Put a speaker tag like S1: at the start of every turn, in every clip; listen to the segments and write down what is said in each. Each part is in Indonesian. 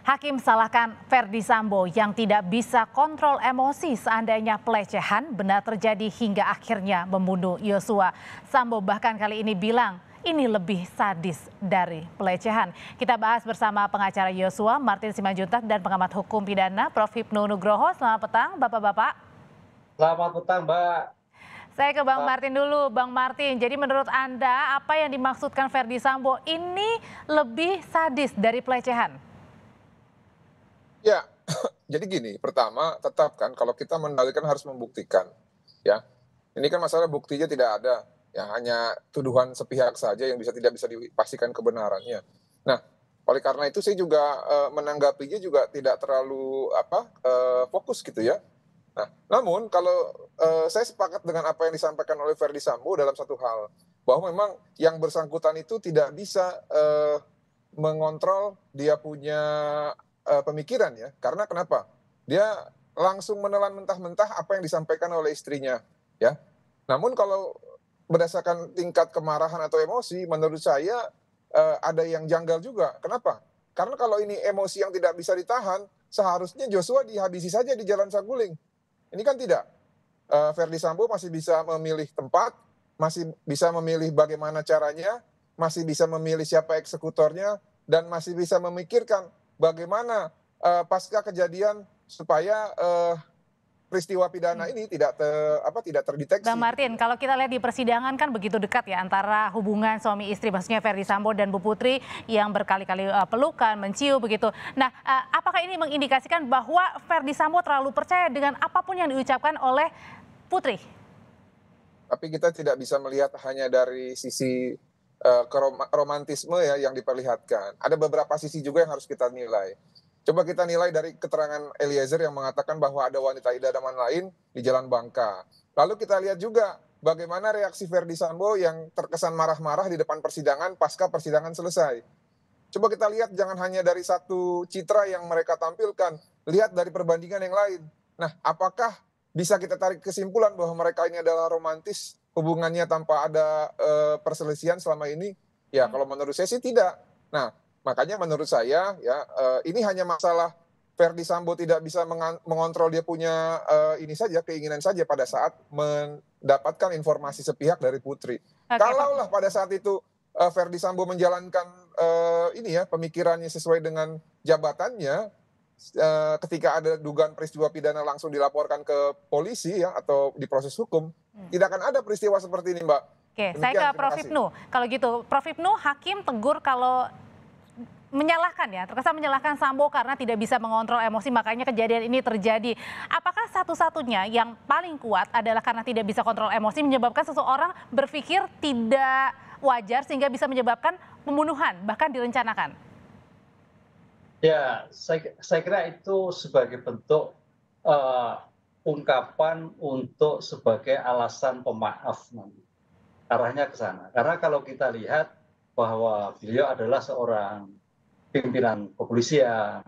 S1: Hakim salahkan Ferdy Sambo yang tidak bisa kontrol emosi seandainya pelecehan benar terjadi hingga akhirnya membunuh Yosua. Sambo bahkan kali ini bilang ini lebih sadis dari pelecehan. Kita bahas bersama pengacara Yosua, Martin Simanjuntak, dan pengamat hukum pidana, Prof. Hipnu Nugroho. Selamat petang, Bapak-Bapak.
S2: Selamat petang, Mbak.
S1: Saya ke Bang Martin dulu. Bang Martin, jadi menurut Anda apa yang dimaksudkan Ferdy Sambo ini lebih sadis dari pelecehan?
S3: Ya, jadi gini, pertama tetap kan kalau kita mendalilkan harus membuktikan, ya. Ini kan masalah buktinya tidak ada, ya hanya tuduhan sepihak saja yang tidak bisa dipastikan kebenarannya. Nah, oleh karena itu saya juga menanggapinya juga tidak terlalu fokus gitu ya. Nah, namun kalau saya sepakat dengan apa yang disampaikan oleh Ferdy Sambo dalam satu hal, bahwa memang yang bersangkutan itu tidak bisa mengontrol dia punya pemikiran ya. Karena kenapa? Dia langsung menelan mentah-mentah apa yang disampaikan oleh istrinya, ya. Namun kalau berdasarkan tingkat kemarahan atau emosi, menurut saya ada yang janggal juga. Kenapa? Karena kalau ini emosi yang tidak bisa ditahan, seharusnya Joshua dihabisi saja di Jalan Saguling. Ini kan tidak. Ferdy Sambo masih bisa memilih tempat, masih bisa memilih bagaimana caranya, masih bisa memilih siapa eksekutornya, dan masih bisa memikirkan bagaimana pasca kejadian supaya peristiwa pidana ini tidak terdeteksi.
S1: Bang Martin, kalau kita lihat di persidangan kan begitu dekat ya antara hubungan suami istri, maksudnya Ferdy Sambo dan Bu Putri yang berkali-kali pelukan, mencium begitu. Nah, apakah ini mengindikasikan bahwa Ferdy Sambo terlalu percaya dengan apapun yang diucapkan oleh Putri?
S3: Tapi kita tidak bisa melihat hanya dari sisi romantisme ya yang diperlihatkan. Ada beberapa sisi juga yang harus kita nilai. Coba kita nilai dari keterangan Eliezer yang mengatakan bahwa ada wanita idaman lain di Jalan Bangka. Lalu kita lihat juga bagaimana reaksi Ferdy Sambo yang terkesan marah-marah di depan persidangan pasca persidangan selesai. Coba kita lihat jangan hanya dari satu citra yang mereka tampilkan, lihat dari perbandingan yang lain. Nah, apakah bisa kita tarik kesimpulan bahwa mereka ini adalah romantis hubungannya tanpa ada perselisihan selama ini? Ya, kalau menurut saya sih tidak. Nah, makanya menurut saya ya ini hanya masalah Ferdy Sambo tidak bisa mengontrol dia punya keinginan saja pada saat mendapatkan informasi sepihak dari Putri. Kalaulah pada saat itu Ferdy Sambo menjalankan pemikirannya sesuai dengan jabatannya, ketika ada dugaan peristiwa pidana langsung dilaporkan ke polisi ya atau diproses hukum, tidak akan ada peristiwa seperti ini, Mbak.
S1: Oke, saya ke Prof. Hipnu. Kalau gitu, Prof. Hipnu, hakim tegur kalau menyalahkan ya, terkesan menyalahkan Sambo karena tidak bisa mengontrol emosi, makanya kejadian ini terjadi. Apakah satu-satunya yang paling kuat adalah karena tidak bisa kontrol emosi menyebabkan seseorang berpikir tidak wajar sehingga bisa menyebabkan pembunuhan, bahkan direncanakan?
S2: Ya, saya kira itu sebagai bentuk ungkapan untuk sebagai alasan pemaaf nanti. Arahnya ke sana. Karena kalau kita lihat bahwa beliau adalah seorang pimpinan kepolisian,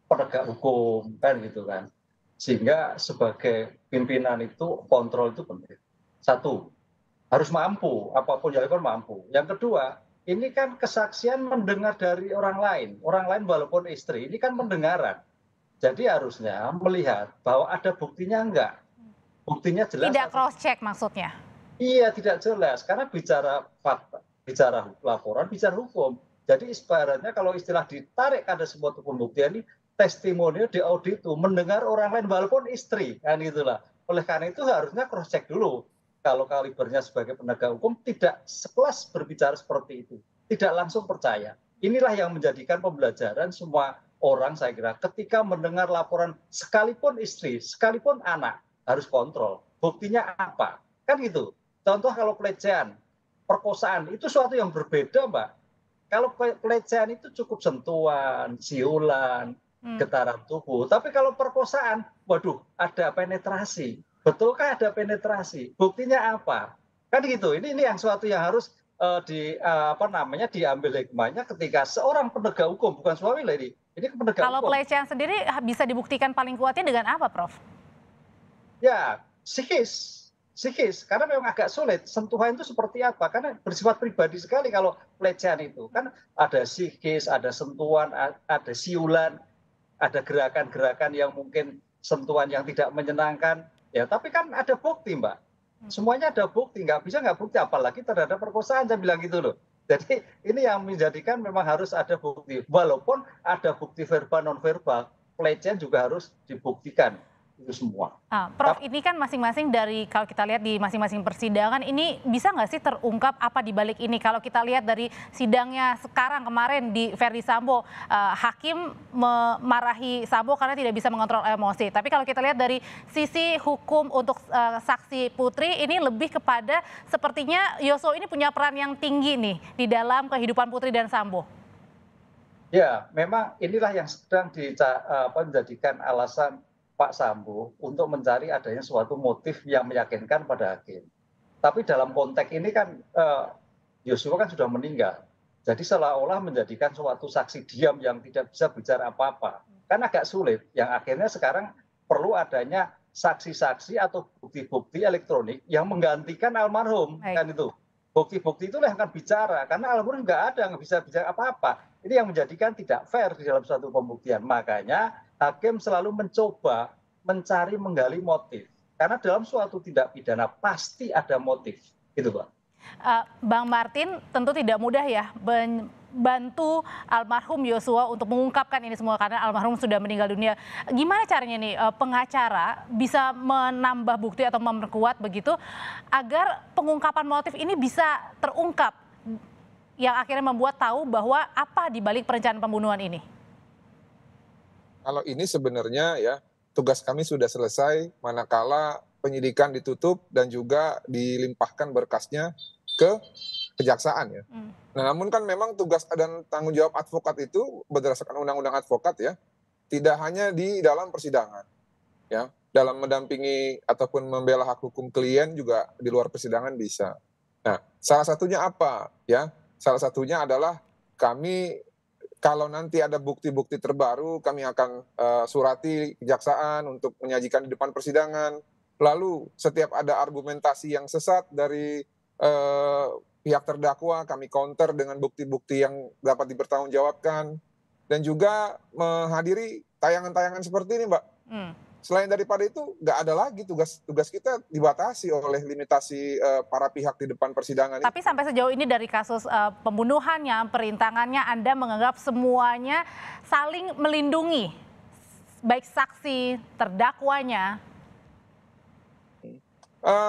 S2: penegak hukum, kan gitu kan. Sehingga sebagai pimpinan itu kontrol itu penting. Satu, harus mampu, apapun yang dilakukan mampu. Yang kedua, ini kan kesaksian mendengar dari orang lain walaupun istri, ini kan pendengaran. Jadi harusnya melihat bahwa ada buktinya enggak. Buktinya jelas.
S1: Tidak cross check maksudnya?
S2: Iya, tidak jelas. Karena bicara fakta, bicara laporan, bicara hukum. Jadi ibaratnya kalau istilah ditarik ada sebuah pembuktian ini, testimoni di audit itu mendengar orang lain walaupun istri, kan gitulah. Oleh karena itu harusnya cross check dulu. Kalau kalibernya sebagai penegak hukum tidak sekelas berbicara seperti itu, tidak langsung percaya. Inilah yang menjadikan pembelajaran semua orang saya kira ketika mendengar laporan sekalipun istri, sekalipun anak harus kontrol. Buktinya apa? Kan gitu. Contoh kalau pelecehan, perkosaan itu suatu yang berbeda, Mbak. Kalau pelecehan itu cukup sentuhan, siulan, getaran tubuh. Tapi kalau perkosaan, waduh, ada penetrasi. Betulkah ada penetrasi? Buktinya apa? Kan gitu. Ini yang suatu yang harus diambil hikmahnya ketika seorang penegak hukum, bukan suami lah ini penegak
S1: kalau
S2: hukum.
S1: Kalau pelecehan sendiri bisa dibuktikan paling kuatnya dengan apa, Prof?
S2: Ya, psikis. Karena memang agak sulit. Sentuhan itu seperti apa? Karena bersifat pribadi sekali kalau pelecehan itu. Kan ada psikis, ada sentuhan, ada siulan. ada gerakan-gerakan yang mungkin sentuhan yang tidak menyenangkan, ya tapi kan ada bukti Mbak. Semuanya ada bukti, nggak bukti, apalagi terhadap perkosaan, saya bilang gitu loh. Jadi ini yang menjadikan memang harus ada bukti, walaupun ada bukti verbal non verbal, pelecehan juga harus dibuktikan itu semua.
S1: Prof, ini kan masing-masing dari kalau kita lihat di masing-masing persidangan ini bisa nggak sih terungkap apa di balik ini? Kalau kita lihat dari sidangnya sekarang kemarin di Verdi Sambo, hakim memarahi Sambo karena tidak bisa mengontrol emosi. Tapi kalau kita lihat dari sisi hukum untuk saksi Putri ini lebih kepada sepertinya Yosua ini punya peran yang tinggi nih di dalam kehidupan Putri dan Sambo.
S2: Ya, memang inilah yang sedang dijadikan alasan Pak Sambo untuk mencari adanya suatu motif yang meyakinkan pada hakim. Tapi dalam konteks ini kan Yosua kan sudah meninggal. Jadi seolah-olah menjadikan suatu saksi diam yang tidak bisa bicara apa-apa. Kan agak sulit. Yang akhirnya sekarang perlu adanya saksi-saksi atau bukti-bukti elektronik yang menggantikan almarhum. Kan itu. Bukti-bukti itulah yang akan bicara. Karena almarhum nggak ada, nggak bisa bicara apa-apa. Ini yang menjadikan tidak fair di dalam suatu pembuktian. Makanya hakim selalu mencoba mencari menggali motif. Karena dalam suatu tindak pidana pasti ada motif. Gitu, Pak.
S1: Bang Martin tentu tidak mudah ya membantu almarhum Yosua untuk mengungkapkan ini semua karena almarhum sudah meninggal dunia. Gimana caranya nih pengacara bisa menambah bukti atau memperkuat begitu agar pengungkapan motif ini bisa terungkap yang akhirnya membuat tahu bahwa apa di balik perencanaan pembunuhan ini?
S3: Kalau ini sebenarnya ya tugas kami sudah selesai manakala penyidikan ditutup dan juga dilimpahkan berkasnya ke kejaksaan ya. Nah, namun kan memang tugas dan tanggung jawab advokat itu berdasarkan undang-undang advokat ya, tidak hanya di dalam persidangan ya, dalam mendampingi ataupun membela hak hukum klien juga di luar persidangan bisa. Nah, salah satunya apa ya? Salah satunya adalah kami kalau nanti ada bukti-bukti terbaru, kami akan surati kejaksaan untuk menyajikan di depan persidangan. Lalu setiap ada argumentasi yang sesat dari pihak terdakwa, kami counter dengan bukti-bukti yang dapat dipertanggungjawabkan. Dan juga menghadiri tayangan-tayangan seperti ini, Mbak. Selain daripada itu, nggak ada lagi tugas kita dibatasi oleh limitasi para pihak di depan persidangan.
S1: Tapi sampai sejauh ini dari kasus pembunuhannya, perintangannya, Anda menganggap semuanya saling melindungi, baik saksi, terdakwanya?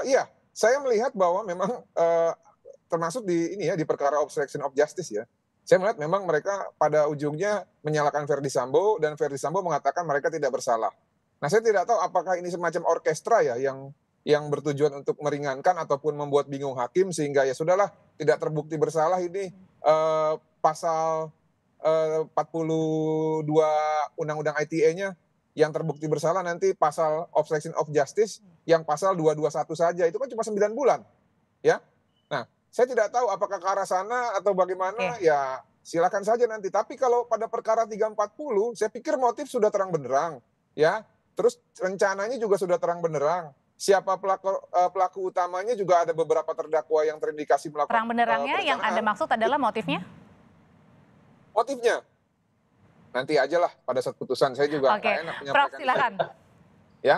S3: Iya, saya melihat bahwa memang termasuk di ini ya di perkara obstruction of justice ya. Saya melihat memang mereka pada ujungnya menyalahkan Verdi Sambo dan Verdi Sambo mengatakan mereka tidak bersalah. Nah, saya tidak tahu apakah ini semacam orkestra ya yang bertujuan untuk meringankan ataupun membuat bingung hakim sehingga ya sudahlah tidak terbukti bersalah ini pasal 42 Undang-Undang ITE-nya yang terbukti bersalah nanti pasal obstruction of justice yang pasal 221 saja itu kan cuma 9 bulan ya. Nah, saya tidak tahu apakah ke arah sana atau bagaimana ya silakan saja nanti. Tapi kalau pada perkara 340 saya pikir motif sudah terang benderang ya. Terus rencananya juga sudah terang benderang. Siapa pelaku utamanya juga ada beberapa terdakwa yang terindikasi melakukan
S1: terang benderangnya yang Anda maksud adalah motifnya?
S3: Motifnya nanti aja lah pada saat putusan, saya juga nggak enak menyampaikan.
S1: Prof silakan.
S3: Ya.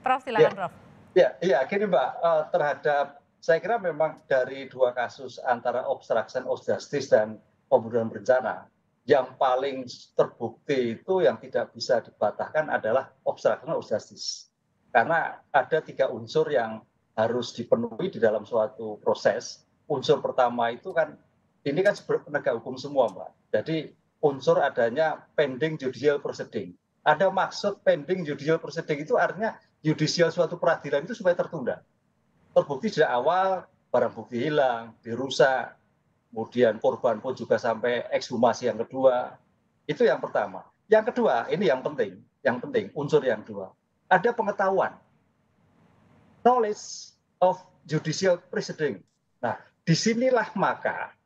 S1: Prof silakan Prof.
S2: Ya gini Mbak, terhadap saya kira memang dari dua kasus antara obstruction of justice dan pembunuhan berencana, yang paling terbukti itu yang tidak bisa dibantahkan adalah obstruction of justice. Karena ada 3 unsur yang harus dipenuhi di dalam suatu proses. Unsur pertama itu kan, ini kan sebenarnya penegak hukum semua Mbak. Jadi unsur adanya pending judicial proceeding. Ada maksud pending judicial proceeding itu artinya judicial suatu peradilan itu supaya tertunda. Terbukti sejak awal, barang bukti hilang, dirusak, kemudian korban pun juga sampai ekshumasi yang kedua. Itu yang pertama. Yang kedua, ini yang penting, unsur yang kedua. Ada pengetahuan. Knowledge of judicial proceeding. Nah, disinilah maka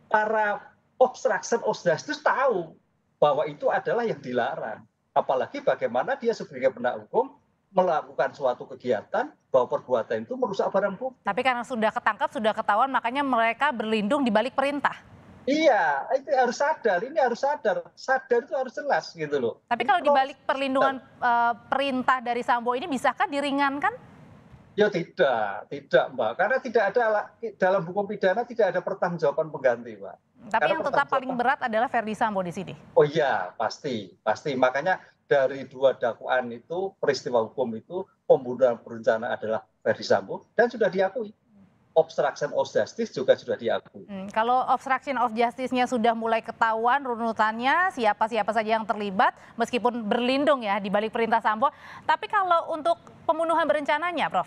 S2: para obstruction of justice tahu bahwa itu adalah yang dilarang. Apalagi bagaimana dia sebagai penegak hukum melakukan suatu kegiatan bahwa perbuatan itu merusak barang bukti.
S1: Tapi karena sudah ketangkap, sudah ketahuan, makanya mereka berlindung di balik perintah.
S2: Iya, itu harus sadar, ini harus sadar. Sadar itu harus jelas gitu loh.
S1: Tapi kalau dibalik perlindungan perintah dari Sambo ini bisakah diringankan?
S2: Ya tidak Mbak. Karena tidak ada dalam hukum pidana tidak ada pertanggungjawaban pengganti, Mbak.
S1: Tapi
S2: Karena
S1: yang tetap paling berat adalah Verdi Sambo di sini.
S2: Oh iya, pasti. Makanya dari 2 dakwaan itu, peristiwa hukum itu, pembunuhan berencana adalah Verdi Sambo dan sudah diakui. Obstruction of justice juga sudah diakui.
S1: Kalau obstruction of justice-nya sudah mulai ketahuan runutannya, siapa-siapa saja yang terlibat, meskipun berlindung ya di balik perintah Sambo. Tapi kalau untuk pembunuhan berencananya, Prof?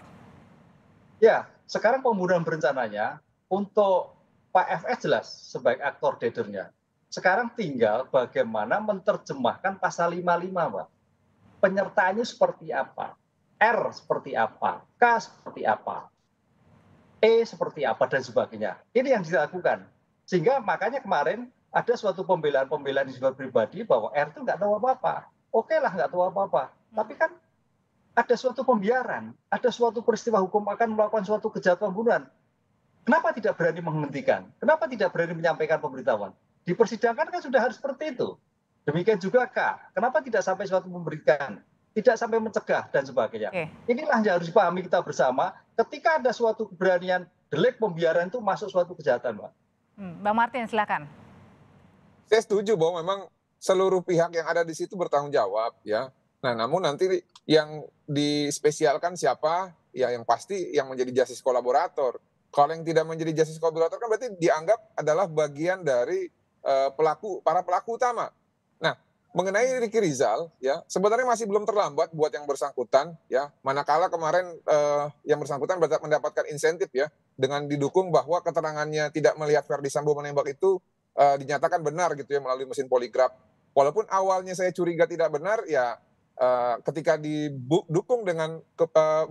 S2: Ya, sekarang pembunuhan berencananya untuk Pak FS jelas sebagai aktor dadernya. Sekarang tinggal bagaimana menerjemahkan pasal 55, Mbak. Penyertaannya seperti apa? R seperti apa? K seperti apa? E seperti apa dan sebagainya. Ini yang dilakukan. Sehingga makanya kemarin ada suatu pembelaan di sebuah pribadi bahwa R itu nggak tahu apa-apa. Oke lah nggak tahu apa-apa. Tapi kan ada suatu pembiaran, ada suatu peristiwa hukum akan melakukan suatu kejahatan pembunuhan. Kenapa tidak berani menghentikan? Kenapa tidak berani menyampaikan pemberitahuan? Di persidangan kan sudah harus seperti itu. Demikian juga K. Kenapa tidak sampai suatu memberikan? Tidak sampai mencegah dan sebagainya. Inilah yang harus dipahami kita bersama. Ketika ada suatu keberanian delik pembiaran itu masuk suatu kejahatan, Mbak.
S1: Bang Martin, silakan.
S3: Saya setuju bahwa memang seluruh pihak yang ada di situ bertanggung jawab, ya. Nah, namun nanti yang dispesialkan siapa? Ya, yang pasti yang menjadi justice kolaborator. Kalau yang tidak menjadi justice kolaborator kan berarti dianggap adalah bagian dari para pelaku utama. Nah, mengenai Ricky Rizal, ya sebenarnya masih belum terlambat buat yang bersangkutan, ya. Manakala kemarin yang bersangkutan mendapatkan insentif, ya, dengan didukung bahwa keterangannya tidak melihat Verdi Sambo menembak itu dinyatakan benar gitu ya melalui mesin poligraf. Walaupun awalnya saya curiga tidak benar, ya ketika didukung dengan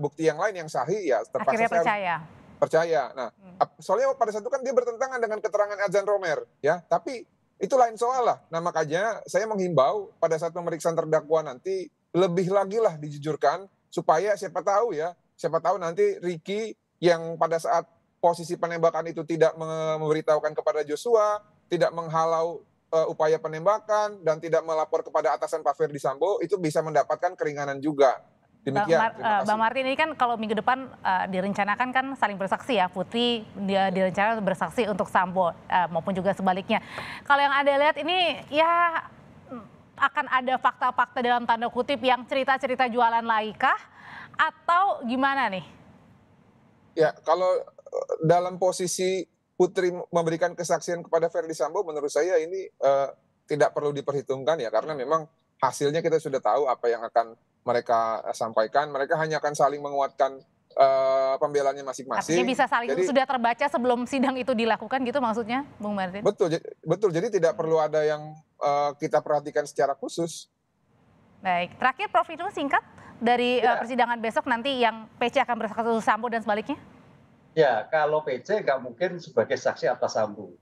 S3: bukti yang lain yang sahih, ya terpaksa saya percaya. Nah, soalnya pada saat itu kan dia bertentangan dengan keterangan Adjan Romer, ya. Tapi itu lain soal lah. Nah, makanya saya menghimbau pada saat pemeriksaan terdakwa nanti lebih lagi lah dijujurkan supaya siapa tahu nanti Ricky yang pada saat posisi penembakan itu tidak memberitahukan kepada Joshua, tidak menghalau upaya penembakan dan tidak melapor kepada atasan Pak Verdi Sambo, itu bisa mendapatkan keringanan juga. Demikian.
S1: Bang Martin, ini kan kalau minggu depan direncanakan kan saling bersaksi ya, Putri direncanakan bersaksi untuk Sambo maupun juga sebaliknya. Kalau yang Anda lihat ini ya akan ada fakta-fakta dalam tanda kutip yang cerita-cerita jualan laikah atau gimana nih?
S3: Ya, kalau dalam posisi Putri memberikan kesaksian kepada Verdi Sambo, menurut saya ini tidak perlu diperhitungkan ya, karena memang hasilnya kita sudah tahu apa yang akan mereka sampaikan. Mereka hanya akan saling menguatkan pembelaannya masing-masing.
S1: Artinya bisa saling, jadi, sudah terbaca sebelum sidang itu dilakukan gitu maksudnya, Bung Martin?
S3: Betul. Jadi tidak perlu ada yang kita perhatikan secara khusus.
S1: Baik, terakhir Prof itu singkat dari persidangan besok nanti yang PC akan bersaksi Sambo dan sebaliknya?
S2: Ya, kalau PC nggak mungkin sebagai saksi atas Sambo.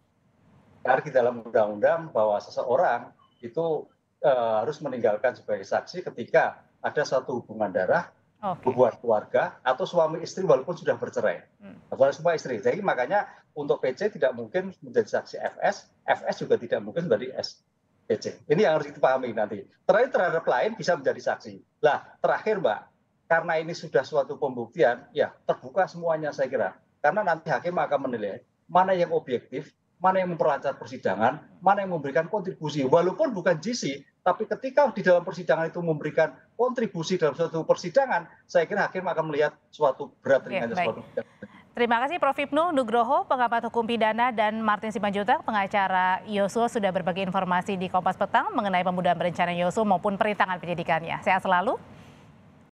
S2: Karena di dalam undang-undang bahwa seseorang itu harus meninggalkan sebagai saksi ketika ada suatu hubungan darah, hubungan keluarga, atau suami istri walaupun sudah bercerai. Bukan semua istri. Jadi makanya untuk PC tidak mungkin menjadi saksi FS juga tidak mungkin menjadi PC. Ini yang harus dipahami nanti. Terakhir terhadap lain bisa menjadi saksi. Lah, terakhir Mbak, karena ini sudah suatu pembuktian, ya terbuka semuanya saya kira. Karena nanti hakim akan menilai mana yang objektif, mana yang memperlancar persidangan, mana yang memberikan kontribusi. Walaupun bukan GC, tapi ketika di dalam persidangan itu memberikan kontribusi dalam suatu persidangan, saya kira hakim akan melihat suatu berat ringannya suatu.
S1: Terima kasih Prof Hipnu Nugroho, pengamat hukum pidana, dan Martin Simanjuntak, pengacara Yosua sudah berbagi informasi di Kompas Petang mengenai pembunuhan berencana Yosua maupun perintangan penyidikannya. Sehat selalu.